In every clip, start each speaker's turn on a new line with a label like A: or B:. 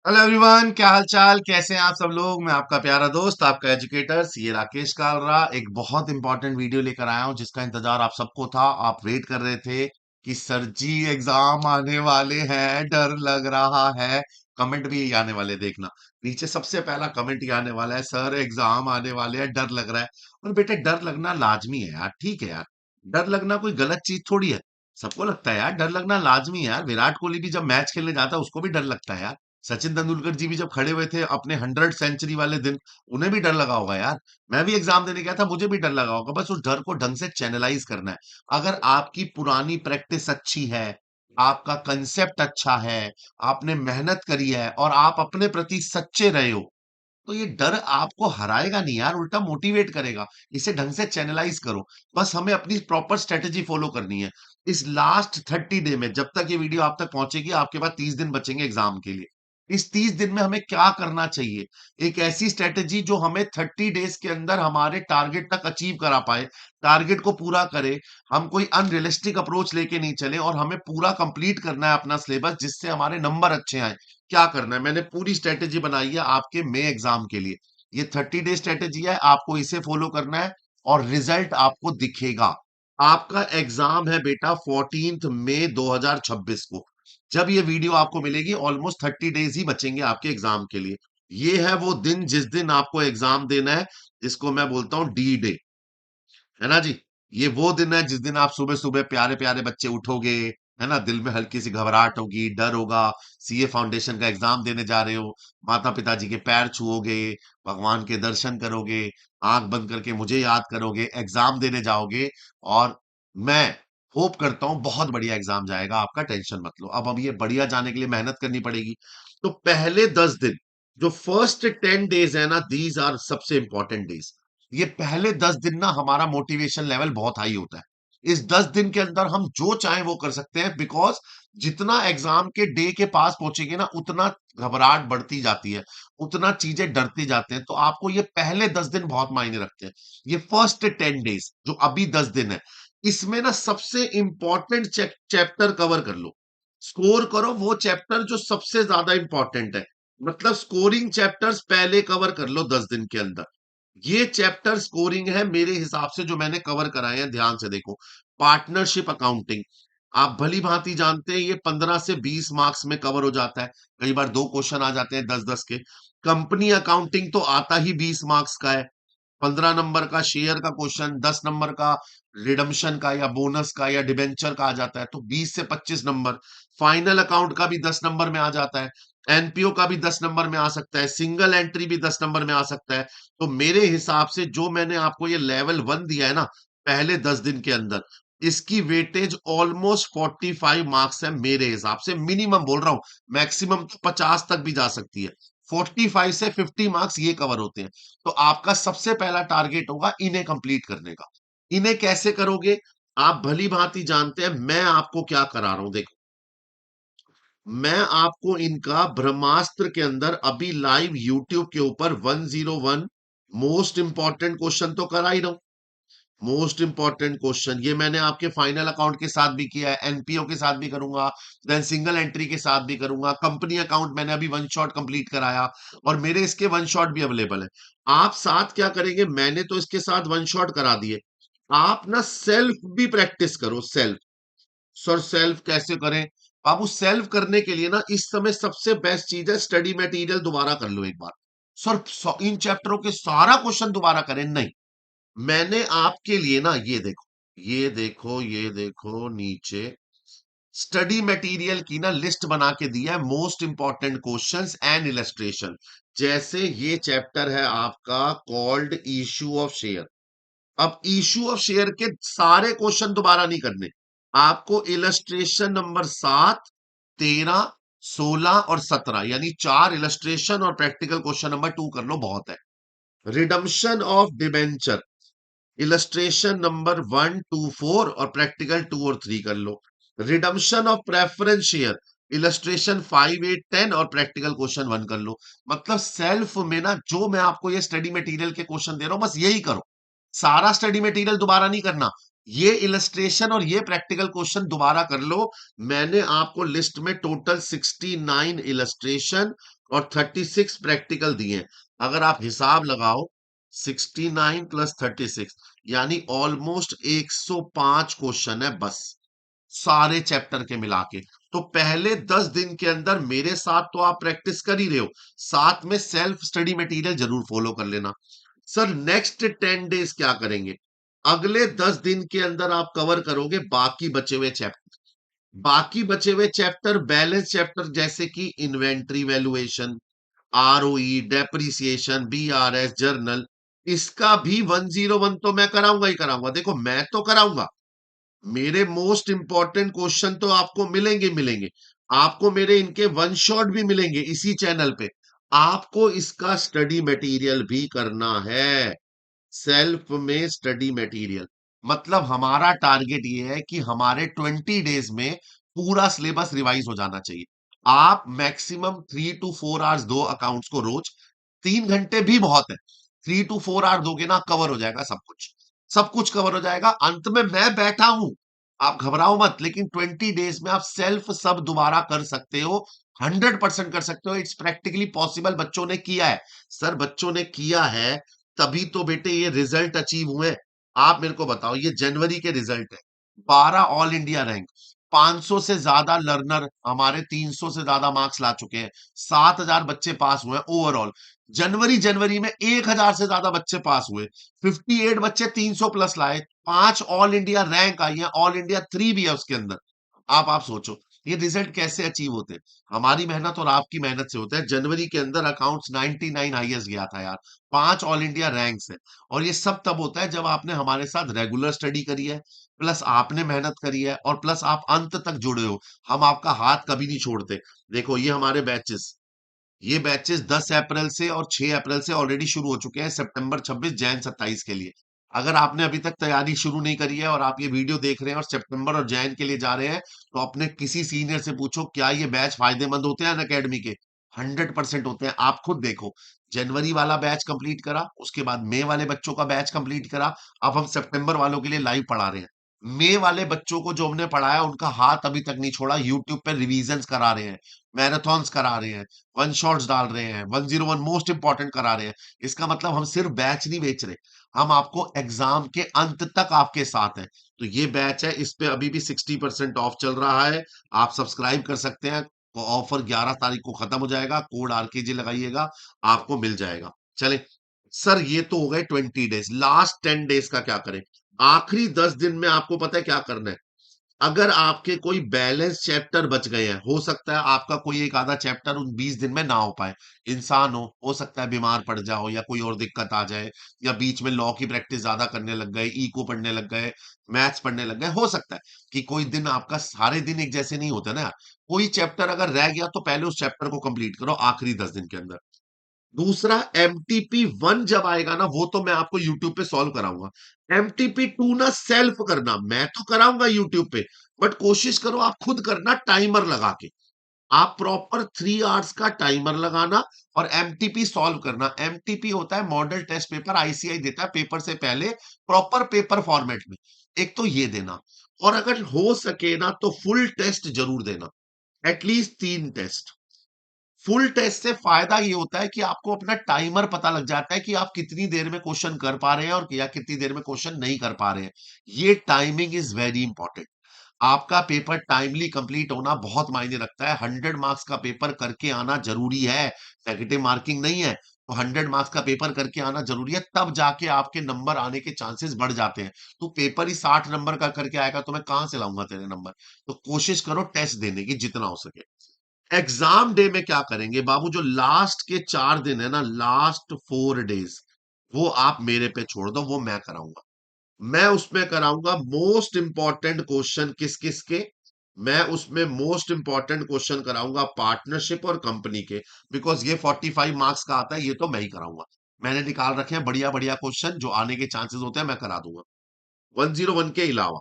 A: Hello everyone, क्या हाल चाल, कैसे हैं आप सब लोग। मैं आपका प्यारा दोस्त, आपका एजुकेटर सीए राकेश कालरा एक बहुत इंपॉर्टेंट वीडियो लेकर आया हूं जिसका इंतजार आप सबको था। आप वेट कर रहे थे कि सर जी एग्जाम आने वाले हैं, डर लग रहा है। कमेंट भी यही आने वाले, देखना नीचे सबसे पहला कमेंट ही आने वाला है, सर एग्जाम आने वाले हैं, डर लग रहा है। और बेटे, डर लगना लाजमी है यार, ठीक है यार। डर लगना कोई गलत चीज थोड़ी है। सबको लगता है यार, डर लगना लाजमी है यार। विराट कोहली भी जब मैच खेलने जाता है उसको भी डर लगता है यार। सचिन तेंदुलकर जी भी जब खड़े हुए थे अपने 100 सेंचुरी वाले दिन, उन्हें भी डर लगा होगा यार। मैं भी एग्जाम देने गया था, मुझे भी डर लगा होगा। बस उस डर को ढंग से चैनलाइज करना है। अगर आपकी पुरानी प्रैक्टिस अच्छी है, आपका कंसेप्ट अच्छा है, आपने मेहनत करी है और आप अपने प्रति सच्चे रहे हो, तो ये डर आपको हराएगा नहीं यार, उल्टा मोटिवेट करेगा। इसे ढंग से चैनलाइज करो। बस हमें अपनी प्रॉपर स्ट्रेटेजी फॉलो करनी है। इस लास्ट 30 डे में, जब तक ये वीडियो आप तक पहुंचेगी, आपके पास 30 दिन बचेंगे एग्जाम के लिए। इस 30 दिन में हमें क्या करना चाहिए? एक ऐसी स्ट्रेटेजी जो हमें 30 डेज के अंदर हमारे टारगेट तक अचीव करा पाए, टारगेट को पूरा करे। हम कोई अनरियलिस्टिक अप्रोच लेके नहीं चले और हमें पूरा कंप्लीट करना है अपना सिलेबस, जिससे हमारे नंबर अच्छे आए। क्या करना है, मैंने पूरी स्ट्रेटेजी बनाई है आपके मे एग्जाम के लिए। ये 30 डे स्ट्रेटेजी है, आपको इसे फॉलो करना है और रिजल्ट आपको दिखेगा। आपका एग्जाम है बेटा 14 मई 2026 को। जब ये वीडियो आपको मिलेगी, ऑलमोस्ट 30 डेज ही बचेंगे आपके एग्जाम के लिए। ये है वो दिन जिस दिन आपको एग्जाम देना है, जिसको मैं बोलता हूं डी डे, है ना जी। ये वो दिन है जिस दिन आप सुबह सुबह प्यारे प्यारे बच्चे उठोगे, है ना। दिल में हल्की सी घबराहट होगी, डर होगा। सीए फाउंडेशन का एग्जाम देने जा रहे हो, माता पिताजी के पैर छुओगे, भगवान के दर्शन करोगे, आंख बंद करके मुझे याद करोगे, एग्जाम देने जाओगे। और मैं होप करता हूं बहुत बढ़िया एग्जाम जाएगा आपका, टेंशन मत लो। अब ये बढ़िया जाने के लिए मेहनत करनी पड़ेगी। तो पहले 10 दिन, जो फर्स्ट 10 डेज है ना, दीज आर सबसे इंपॉर्टेंट डेज। ये पहले 10 दिन ना हमारा मोटिवेशन लेवल बहुत हाई होता है। इस 10 दिन के अंदर हम जो चाहें वो कर सकते हैं, बिकॉज जितना एग्जाम के डे के पास पहुंचेंगे ना, उतना घबराहट बढ़ती जाती है, उतना चीजें डरती जाते हैं। तो आपको ये पहले 10 दिन बहुत मायने रखते हैं। ये फर्स्ट 10 डेज जो अभी 10 दिन है, इसमें ना सबसे इंपॉर्टेंट चैप्टर कवर कर लो। स्कोर करो वो चैप्टर जो सबसे ज्यादा इंपॉर्टेंट है। मतलब स्कोरिंग चैप्टर्स पहले कवर कर लो 10 दिन के अंदर। ये चैप्टर स्कोरिंग है मेरे हिसाब से, जो मैंने कवर कराए हैं, ध्यान से देखो। पार्टनरशिप अकाउंटिंग, आप भली भांति जानते हैं, ये 15 से 20 मार्क्स में कवर हो जाता है। कई बार दो क्वेश्चन आ जाते हैं 10-10 के। कंपनी अकाउंटिंग तो आता ही 20 मार्क्स का है। 15 नंबर का शेयर का क्वेश्चन, 10 नंबर का रिडम्शन का या बोनस का या डिबेंचर का आ जाता है, तो 20 से 25 नंबर। फाइनल अकाउंट का भी 10 नंबर में आ जाता है। एनपीओ का भी 10 नंबर में आ सकता है, सिंगल एंट्री भी 10 नंबर में आ सकता है। तो मेरे हिसाब से जो मैंने आपको ये लेवल 1 दिया है ना, पहले 10 दिन के अंदर, इसकी वेटेज ऑलमोस्ट 45 मार्क्स है मेरे हिसाब से। मिनिमम बोल रहा हूं, मैक्सिमम तो 50 तक भी जा सकती है। 45 से 50 मार्क्स ये कवर होते हैं। तो आपका सबसे पहला टारगेट होगा इन्हें कंप्लीट करने का। इन्हें कैसे करोगे? आप भली भांति जानते हैं मैं आपको क्या करा रहा हूं, देखो। मैं आपको इनका ब्रह्मास्त्र के अंदर अभी लाइव यूट्यूब के ऊपर 101 मोस्ट इंपॉर्टेंट क्वेश्चन तो करा ही रहा हूं। मोस्ट इंपॉर्टेंट क्वेश्चन ये मैंने आपके फाइनल अकाउंट के साथ भी किया है, एनपीओ के साथ भी करूंगा, देन सिंगल एंट्री के साथ भी करूंगा। कंपनी अकाउंट मैंने अभी वन शॉट कंप्लीट कराया और मेरे इसके वन शॉट भी अवेलेबल है। आप साथ क्या करेंगे, मैंने तो इसके साथ वन शॉट करा दिए। आप ना सेल्फ भी प्रैक्टिस करो, सेल्फ। सर सेल्फ कैसे करें? बाबू, सेल्फ करने के लिए ना इस समय सबसे बेस्ट चीज है, स्टडी मटेरियल दोबारा कर लो एक बार। सर इन चैप्टरों के सारा क्वेश्चन दोबारा करें? नहीं, मैंने आपके लिए ना ये देखो, ये देखो, ये देखो नीचे स्टडी मटेरियल की ना लिस्ट बना के दी है, most important questions and illustration. जैसे ये चैप्टर है आपका कॉल्ड इश्यू ऑफ शेयर। अब इश्यू ऑफ शेयर के सारे क्वेश्चन दोबारा नहीं करने। आपको इलस्ट्रेशन नंबर 7, 13, 16 और 17, यानी 4 इलस्ट्रेशन और प्रैक्टिकल क्वेश्चन नंबर 2 कर लो, बहुत है। Redemption of debenture, illustration number 1, 2, 4 और प्रैक्टिकल 2 और 3 कर लो। Redemption of preference share, illustration 5, 8, 10 और प्रैक्टिकल क्वेश्चन 1 कर लो। मतलब सेल्फ में ना जो मैं आपको ये स्टडी मटेरियल के क्वेश्चन दे रहा हूं, बस यही करो। सारा स्टडी मटेरियल दोबारा नहीं करना। ये इलस्ट्रेशन और ये प्रैक्टिकल क्वेश्चन दोबारा कर लो। मैंने आपको लिस्ट में टोटल 69 इलस्ट्रेशन और 36 प्रैक्टिकल दिए हैं। अगर आप हिसाब लगाओ 69 प्लस 36 यानी ऑलमोस्ट 105 क्वेश्चन है बस, सारे चैप्टर के मिला के। तो पहले 10 दिन के अंदर मेरे साथ तो आप प्रैक्टिस कर ही रहे हो, साथ में सेल्फ स्टडी मटेरियल जरूर फॉलो कर लेना। सर नेक्स्ट 10 डेज क्या करेंगे? अगले 10 दिन के अंदर आप कवर करोगे बाकी बचे हुए चैप्टर। बाकी बचे हुए चैप्टर बैलेंस चैप्टर जैसे कि inventory valuation, ROE, depreciation, BRS, journal, इसका भी 101 तो मैं कराऊंगा ही कराऊंगा। देखो मैं तो कराऊंगा, मेरे मोस्ट इंपॉर्टेंट क्वेश्चन तो आपको मिलेंगे मिलेंगे, आपको मेरे इनके वन शॉट भी मिलेंगे इसी चैनल पे। आपको इसका स्टडी मटेरियल भी करना है, सेल्फ में स्टडी मटेरियल। मतलब हमारा टारगेट ये है कि हमारे 20 डेज में पूरा सिलेबस रिवाइज हो जाना चाहिए। आप मैक्सिमम 3 to 4 आवर्स दो अकाउंट्स को रोज, 3 घंटे भी बहुत है। 3 to 4 आवर दोगे ना, कवर हो जाएगा सब कुछ, सब कुछ कवर हो जाएगा। अंत में मैं बैठा हूं, आप घबराओ मत, लेकिन 20 डेज में आप सेल्फ सब दोबारा कर सकते हो, 100% कर सकते हो। इट्स प्रैक्टिकली पॉसिबल, बच्चों ने किया है। सर बच्चों ने किया है तभी तो बेटे ये रिजल्ट अचीव हुए। आप मेरे को बताओ, ये जनवरी के रिजल्ट है, 12 ऑल इंडिया रैंक, 500 से ज्यादा लर्नर हमारे 300 से ज्यादा मार्क्स ला चुके हैं, 7,000 बच्चे पास हुए हैं ओवरऑल। जनवरी जनवरी में 1,000 से ज्यादा बच्चे पास हुए, 58 बच्चे 300 प्लस लाए, 5 ऑल इंडिया रैंक आई है, ऑल इंडिया 3 भी है उसके अंदर। आप सोचो ये रिजल्ट कैसे अचीव होते हैं? हमारी मेहनत और आपकी मेहनत से होता है। जनवरी के अंदर अकाउंट्स 99 हाईएस्ट गया था यार, 5 ऑल इंडिया रैंक्स है। और ये सब तब होता है जब आपने हमारे साथ रेगुलर स्टडी करी है, प्लस आपने मेहनत करी है, और प्लस आप अंत तक जुड़े हो। हम आपका हाथ कभी नहीं छोड़ते। देखो ये हमारे बैचेस, ये बैचेस 10 अप्रैल से और 6 अप्रैल से ऑलरेडी शुरू हो चुके हैं, सितंबर 26, जैन 27 के लिए। अगर आपने अभी तक तैयारी शुरू नहीं करी है और आप ये वीडियो देख रहे हैं और सितंबर और जैन के लिए जा रहे हैं, तो अपने किसी सीनियर से पूछो क्या ये बैच फायदेमंद होते हैं अनअकैडमी के? 100% होते हैं। आप खुद देखो, जनवरी वाला बैच कंप्लीट करा, उसके बाद मई वाले बच्चों का बैच कंप्लीट करा, अब हम सितंबर वालों के लिए लाइव पढ़ा रहे हैं। मई वाले बच्चों को जो हमने पढ़ाया उनका हाथ अभी तक नहीं छोड़ा, यूट्यूब पे रिवीजन करा रहे हैं, मैराथन्स करा रहे हैं, वन शॉट्स डाल रहे हैं, 101 मोस्ट इंपॉर्टेंट करा रहे हैं। इसका मतलब हम सिर्फ बैच नहीं बेच रहे, हम आपको एग्जाम के अंत तक आपके साथ हैं। तो ये बैच है, इस पे अभी भी 60% ऑफ चल रहा है, आप सब्सक्राइब कर सकते हैं। ऑफर 11 तारीख को खत्म हो जाएगा, कोड आरकेजी लगाइएगा, आपको मिल जाएगा। चले सर, ये तो हो गए 20 डेज। लास्ट 10 डेज का क्या करें? आखिरी 10 दिन में आपको पता है क्या करना है? अगर आपके कोई बैलेंस चैप्टर बच गए हैं, हो सकता है आपका कोई एक आधा चैप्टर उन 20 दिन में ना हो पाए, इंसान हो सकता है बीमार पड़ जाओ या कोई और दिक्कत आ जाए, या बीच में लॉ की प्रैक्टिस ज्यादा करने लग गए, इको पढ़ने लग गए, मैथ्स पढ़ने लग गए, हो सकता है कि कोई दिन आपका, सारे दिन एक जैसे नहीं होते ना यार। कोई चैप्टर अगर रह गया तो पहले उस चैप्टर को कंप्लीट करो आखिरी 10 दिन के अंदर। दूसरा, MTP 1 जब आएगा ना, वो तो मैं आपको यूट्यूब पे सॉल्व कराऊंगा। MTP 2 ना सेल्फ करना, मैं तो कराऊंगा यूट्यूब पे, बट कोशिश करो आप खुद करना टाइमर लगा के। आप प्रॉपर 3 आवर्स का टाइमर लगाना और एमटीपी सॉल्व करना। एमटीपी होता है मॉडल टेस्ट पेपर, आईसीआई देता है पेपर से पहले, प्रॉपर पेपर फॉर्मेट में। एक तो ये देना, और अगर हो सके ना तो फुल टेस्ट जरूर देना, एटलीस्ट 3 टेस्ट। फुल टेस्ट से फायदा ये होता है कि आपको अपना टाइमर पता लग जाता है कि आप कितनी देर में क्वेश्चन कर पा रहे हैं और या कितनी देर में क्वेश्चन नहीं कर पा रहे हैं। ये टाइमिंग इज वेरी इंपॉर्टेंट। आपका पेपर टाइमली कंप्लीट होना बहुत मायने रखता है। 100 मार्क्स का पेपर करके आना जरूरी है, नेगेटिव मार्किंग नहीं है। तो 100 मार्क्स का पेपर करके आना जरूरी है, तब जाके आपके नंबर आने के चांसेस बढ़ जाते हैं। तो पेपर ही 60 नंबर का करके आएगा तो मैं कहां से लाऊंगा तेरे नंबर? तो कोशिश करो टेस्ट देने की जितना हो सके। एग्जाम डे में क्या करेंगे बाबू? जो लास्ट के 4 दिन है ना, लास्ट 4 डेज, वो आप मेरे पे छोड़ दो, वो मैं कराऊंगा। मैं उसमें कराऊंगा मोस्ट इंपॉर्टेंट क्वेश्चन किस किस के। मैं उसमें मोस्ट इंपॉर्टेंट क्वेश्चन कराऊंगा पार्टनरशिप और कंपनी के, बिकॉज ये 45 मार्क्स का आता है, ये तो मैं ही कराऊंगा। मैंने निकाल रखे हैं बढ़िया बढ़िया क्वेश्चन जो आने के चांसेस होते हैं, मैं करा दूंगा 101 के अलावा।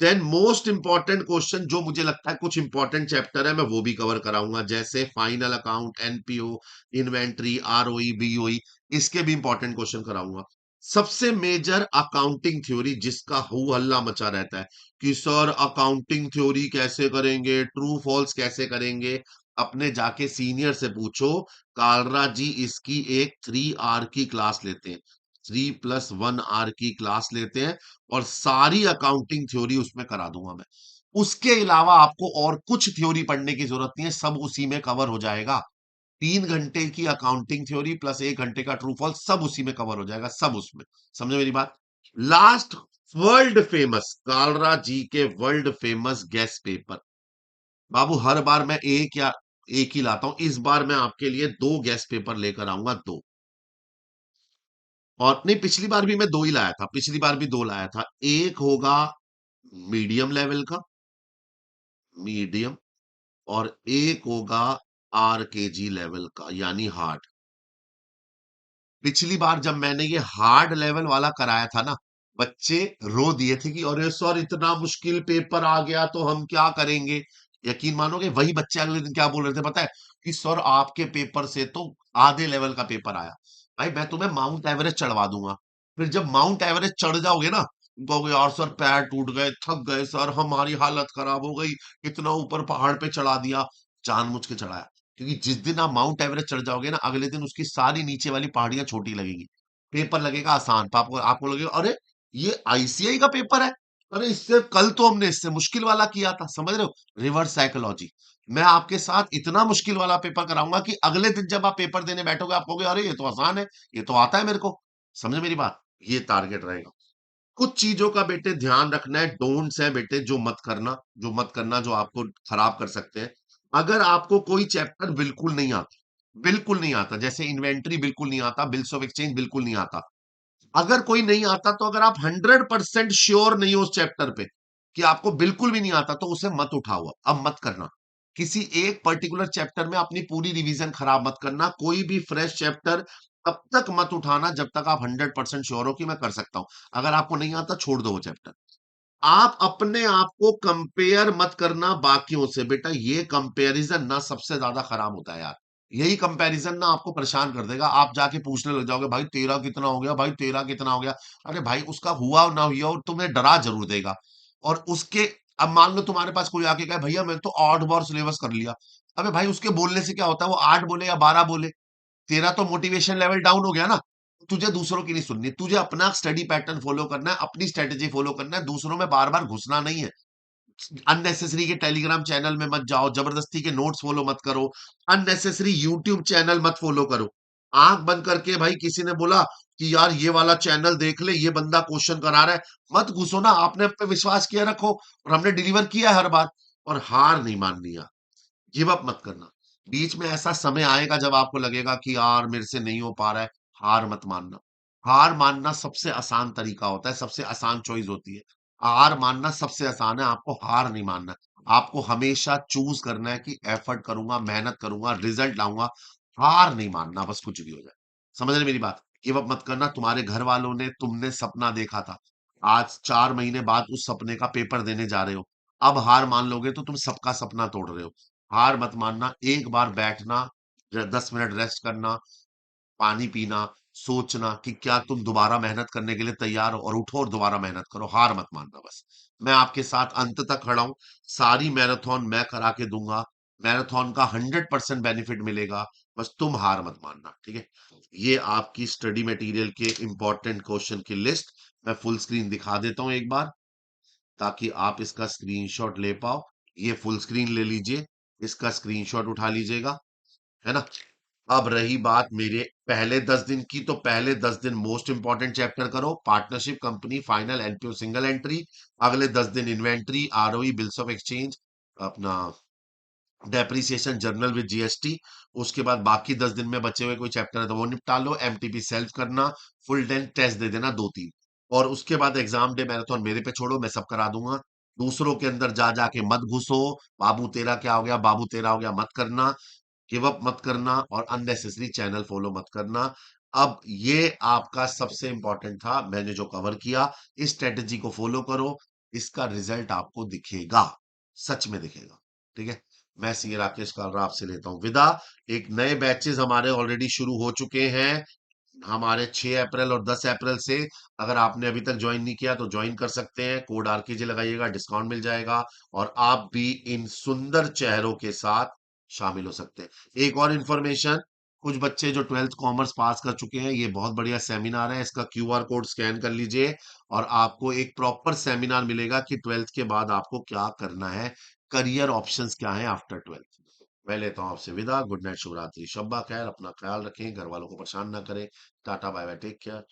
A: देन मोस्ट इंपॉर्टेंट क्वेश्चन जो मुझे लगता है कुछ इंपॉर्टेंट चैप्टर है, मैं वो भी कवर कराऊंगा, जैसे final account, NPO, inventory, ROE, BOE, इसके भी इंपॉर्टेंट क्वेश्चन कराऊंगा। सबसे मेजर अकाउंटिंग थ्योरी जिसका हू हल्ला मचा रहता है कि सर अकाउंटिंग थ्योरी कैसे करेंगे, ट्रू फॉल्स कैसे करेंगे, अपने जाके सीनियर से पूछो। कालरा जी इसकी एक 3 आर की क्लास लेते हैं, 3+1 आर की क्लास लेते हैं, और सारी अकाउंटिंग थ्योरी उसमें करा दूंगा मैं। उसके अलावा आपको और कुछ थ्योरी पढ़ने की जरूरत नहीं है, सब उसी में कवर हो जाएगा। 3 घंटे की अकाउंटिंग थ्योरी प्लस 1 घंटे का ट्रू फॉल्स सब उसी में कवर हो जाएगा, सब उसमें। समझे मेरी बात? लास्ट, वर्ल्ड फेमस कालरा जी के वर्ल्ड फेमस गेस्ट पेपर। बाबू हर बार मैं एक ही लाता हूं, इस बार मैं आपके लिए 2 गेस्ट पेपर लेकर आऊंगा, दो। और नहीं, पिछली बार भी मैं दो ही लाया था, पिछली बार भी दो लाया था। एक होगा मीडियम लेवल का, मीडियम, और एक होगा RKG लेवल का, यानी हार्ड। पिछली बार जब मैंने ये हार्ड लेवल वाला कराया था ना, बच्चे रो दिए थे कि अरे सर इतना मुश्किल पेपर आ गया तो हम क्या करेंगे। यकीन मानोगे, वही बच्चे अगले दिन क्या बोल रहे थे पता है? कि सर आपके पेपर से तो आधे लेवल का पेपर आया, भाई मैं तुम्हें माउंट एवरेस्ट चढ़वा दूंगा। फिर जब माउंट एवरेस्ट चढ़ जाओगे ना, तुम कहोगे यार सर पैर टूट गए, थक गए सर, हमारी हालत खराब हो गई, इतना ऊपर पहाड़ पे चढ़ा दिया, जानबूझ के चढ़ाया। क्योंकि जिस दिन आप माउंट एवरेस्ट चढ़ जाओगे ना, अगले दिन उसकी सारी नीचे वाली पहाड़ियां छोटी लगेगी। पेपर लगेगा आसान, तो आपको आपको लगेगा अरे ये ICI का पेपर है, अरे इससे कल तो हमने इससे मुश्किल वाला किया था। समझ रहे हो? Reverse psychology. मैं आपके साथ इतना मुश्किल वाला पेपर कराऊंगा कि अगले दिन जब आप पेपर देने बैठोगे, आप कहोगे अरे ये तो आसान है, ये तो आता है मेरे को। समझे मेरी बात? ये टारगेट रहेगा। कुछ चीजों का बेटे ध्यान रखना है, डोंट्स है बेटे, जो मत करना, जो मत करना, जो आपको खराब कर सकते हैं। अगर आपको कोई चैप्टर बिल्कुल नहीं आता, बिल्कुल नहीं आता, जैसे इन्वेंट्री बिल्कुल नहीं आता, बिल्स ऑफ एक्सचेंज बिल्कुल नहीं आता, अगर कोई नहीं आता, तो अगर आप 100% श्योर नहीं हो उस चैप्टर पे कि आपको बिल्कुल भी नहीं आता, तो उसे मत उठाओ, अब मत करना। किसी एक पर्टिकुलर चैप्टर में अपनी पूरी रिवीजन खराब मत करना। कोई भी फ्रेश चैप्टर तब तक मत उठाना जब तक आप 100% श्योर हो कि मैं कर सकता हूं। अगर आपको नहीं आता, छोड़ दो वो चैप्टर। आप अपने आप को कंपेयर मत करना बाकियों से, बेटा ये कंपैरिजन ना सबसे ज्यादा खराब होता है यार। यही कंपैरिजन ना आपको परेशान कर देगा। आप जाके पूछने लग जाओगे भाई तेरा कितना हो गया, भाई तेरा कितना हो गया। अरे भाई उसका हुआ ना हुआ और तुम्हें डरा जरूर देगा। और उसके, अब मान लो तुम्हारे पास कोई आके कहे भैया मैं तो 8 बार सिलेबस कर लिया। अबे भाई उसके बोलने से क्या होता है, वो 8 बोले या 12 बोले, तेरा तो मोटिवेशन लेवल डाउन हो गया ना। तुझे दूसरों की नहीं सुननी, तुझे अपना स्टडी पैटर्न फॉलो करना है, अपनी स्ट्रेटेजी फॉलो करना है, दूसरों में बार बार घुसना नहीं है। अननेसेसरी के टेलीग्राम चैनल में मत जाओ, जबरदस्ती के नोट्स फॉलो मत करो, अननेसेसरी यूट्यूब चैनल मत फॉलो करो। आंख बंद करके भाई किसी ने बोला कि यार ये वाला चैनल देख ले, ये बंदा क्वेश्चन करा रहा है, मत घुसो ना। आपने पे विश्वास किया रखो, और हमने डिलीवर किया है हर बार। और हार नहीं माननी यार, गिव अप मत करना। बीच में ऐसा समय आएगा जब आपको लगेगा कि यार मेरे से नहीं हो पा रहा है, हार मत मानना। हार मानना सबसे आसान तरीका होता है, सबसे आसान चॉइस होती है। हार मानना सबसे आसान है, आपको हार नहीं मानना। आपको हमेशा चूज करना है कि एफर्ट करूंगा, मेहनत करूंगा, रिजल्ट लाऊंगा। हार नहीं मानना, बस कुछ भी हो जाए। समझ रहे मेरी बात? गिव अप मत करना। तुम्हारे घर वालों ने, तुमने सपना देखा था, आज 4 महीने बाद उस सपने का पेपर देने जा रहे हो। अब हार मान लोगे तो तुम सबका सपना तोड़ रहे हो। हार मत मानना, एक बार बैठना, 10 मिनट रेस्ट करना, पानी पीना, सोचना कि क्या तुम दोबारा मेहनत करने के लिए तैयार हो, और उठो और दोबारा मेहनत करो। हार मत मानना बस। मैं आपके साथ अंत तक खड़ा हूं। सारी मैराथन मैं करा के दूंगा। मैराथन का 100% बेनिफिट मिलेगा। बस तुम हार मत मानना, ठीक है? ये आपकी स्टडी मटेरियल के इंपॉर्टेंट क्वेश्चन की लिस्ट मैं फुल स्क्रीन दिखा देता हूं एक बार, ताकि आप इसका स्क्रीनशॉट ले पाओ। ये फुल स्क्रीन ले लीजिए, इसका स्क्रीनशॉट उठा लीजिएगा, है ना? अब रही बात मेरे पहले 10 दिन की, तो पहले 10 दिन मोस्ट इंपॉर्टेंट चैप्टर करो, partnership, company, final, NPO, single entry. अगले 10 दिन inventory, ROE, bills of exchange, अपना डेप्रिसिएशन, जर्नल विद GST। उसके बाद बाकी 10 दिन में बचे हुए कोई चैप्टर है तो वो निपटा लो। MTP सेल्फ करना, फुल डेंथ टेस्ट दे देना 2-3। और उसके बाद एग्जाम डे मैराथन मेरे पे छोड़ो, मैं सब करा दूंगा। दूसरों के अंदर जा जाके मत घुसो। बाबू तेरा क्या हो गया, बाबू तेरा हो गया, मत करना। गिव अप मत करना, और अननेसेसरी चैनल फॉलो मत करना। अब ये आपका सबसे इंपॉर्टेंट था, मैंने जो कवर किया। इस स्ट्रेटेजी को फॉलो करो, इसका रिजल्ट आपको दिखेगा, सच में दिखेगा, ठीक है? मैं राकेश कालरा आपसे लेता हूं विदा। एक नए बैचेस हमारे ऑलरेडी शुरू हो चुके हैं। हमारे 6 अप्रैल और 10 अप्रैल से अगर आपने अभी तक ज्वाइन नहीं किया तो ज्वाइन कर सकते हैं। कोड आरकेजे लगाइएगा, डिस्काउंट मिल जाएगा और आप भी इन सुंदर चेहरों के साथ शामिल हो सकते हैं। एक और इंफॉर्मेशन, कुछ बच्चे जो 12th कॉमर्स पास कर चुके हैं, ये बहुत बढ़िया सेमिनार है, इसका क्यूआर कोड स्कैन कर लीजिए और आपको एक प्रॉपर सेमिनार मिलेगा कि 12th के बाद आपको क्या करना है, करियर ऑप्शंस क्या है आफ्टर 12th। मैं लेता हूँ आपसे विदा। गुड नाइट, शुभ रात्रि, शब्बा खैर, अपना ख्याल रखें, घर वालों को परेशान ना करें। Tata bye bye, take care.